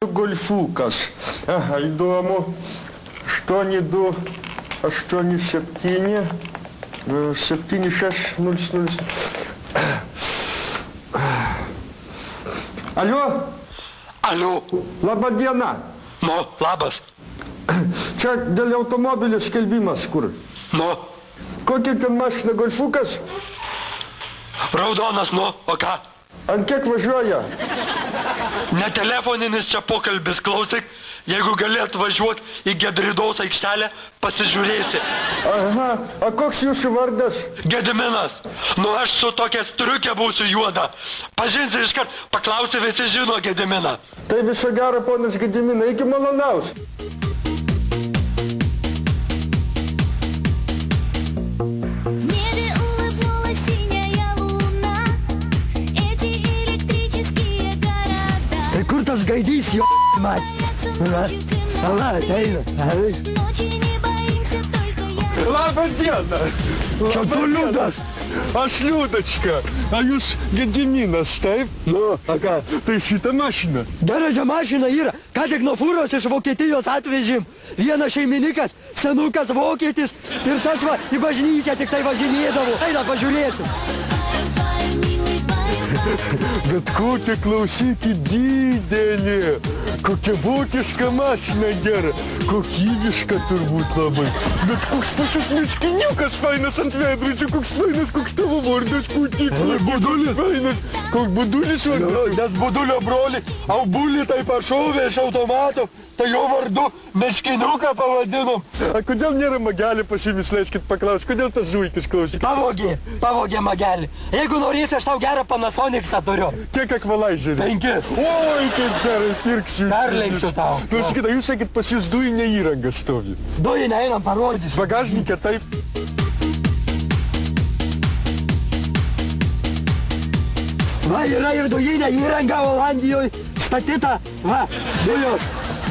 Гольфукас. Ага, įdomu. 82, 87, 7600. Alio? Alio. Labą dieną. Nu, labas. Čia dėl automobilio skelbimas kur? Nu. Kokia ten mašina Golfukas? Raudonas, nu, o ką? Ant kiek važiuoja? Ne telefoninis čia pokalbis, klausyk. Jeigu galėt važiuok į Gedridaus aikštelę, pasižiūrėsi. Aha, a koks jūsų vardas? Gediminas. Nu, aš su tokia striukė būsiu juoda. Pažinsi iškart, paklausi, visi žino Gediminą. Tai viso gero, ponas Gedimina, iki malonaus. Tai kur tas gaidys, jo, mat? Ala, ateina. Labą dieną. Čia tu liūdas. Aš Liudačka. A jūs Gediminas, taip? Nu, a ką? Tai šitą mašiną. Garaža mašina yra. Ką tik nuo fūros iš Vokietijos atvežim. Vienas šeimininkas, senukas vokietis. Ir tas va, į bažnyčią tik tai važinėdavo. Eina, pažiūrėsim. Bet kokia, klausykit, didelė. Kokia vokiška mašina gera. Kokybiška turbūt labai. Bet koks pačias miškiniukas fainas ant veidrodžio. Koks fainas, koks tavo vardas, kūtikla. Budulis. Fainas. Koks Budulis vardas. Nes Budulio broli Aubulį tai pašovė iš automato. Tai jo vardu miškiniuką pavadinom. A kodėl nėra magelį pas jumis, leiskit paklaus, kodėl tas zuikis klausykit? Pavogė magelį. Jeigu norėsi, aš tau gerą Panasonicsą turiu. Kiek ekvalaižerį? 5. Oi, kaip gerai, pirksiu. Perlenksiu tau. Klausykit, a jūs sakėt, pas jūs dujinė įranga stovi. Dujinę einam parodysiu. Bagažnikė taip. Va, yra ir dujinė įranga Olandijoje statyta. Va, dujos.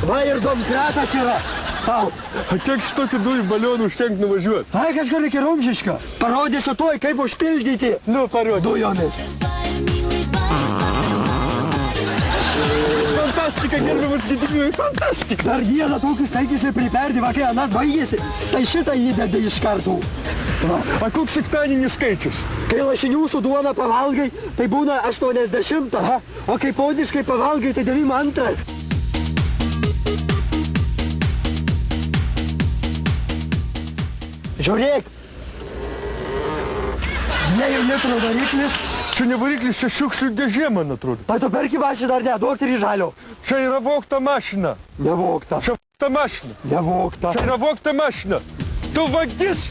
Va, ir domkratas yra. Tau. A kiek su tokiu dujų balionu užtenk nuvažiuoti? Ai, kažkur iki Rumšišką. Parodysiu tuoj, kaip užpildyti. Nu, parodyk. Dujomis. Fantastika, gerbiamas Gediminai, fantastika. Per dieną tokius taikėsi priperdi, va, kai anas baigėsi. Tai šitą įdedi iš karto. Va. A koks sektadienis skaičius? Kai lašinių su duona pavalgai, tai būna 80. Aha. O kai poniškai pavalgai, tai 92. Žiūrėk. 2 litrų variklis. Čia ne variklis, čia šiukšlių dėžė, man atrodo. Tai tu perki mašiną ar ne, duok ir į žalio. Čia yra vogta mašina. Nevogta. Čia vogta mašina. Nevogta. Čia yra vogta mašina. Tu vagis.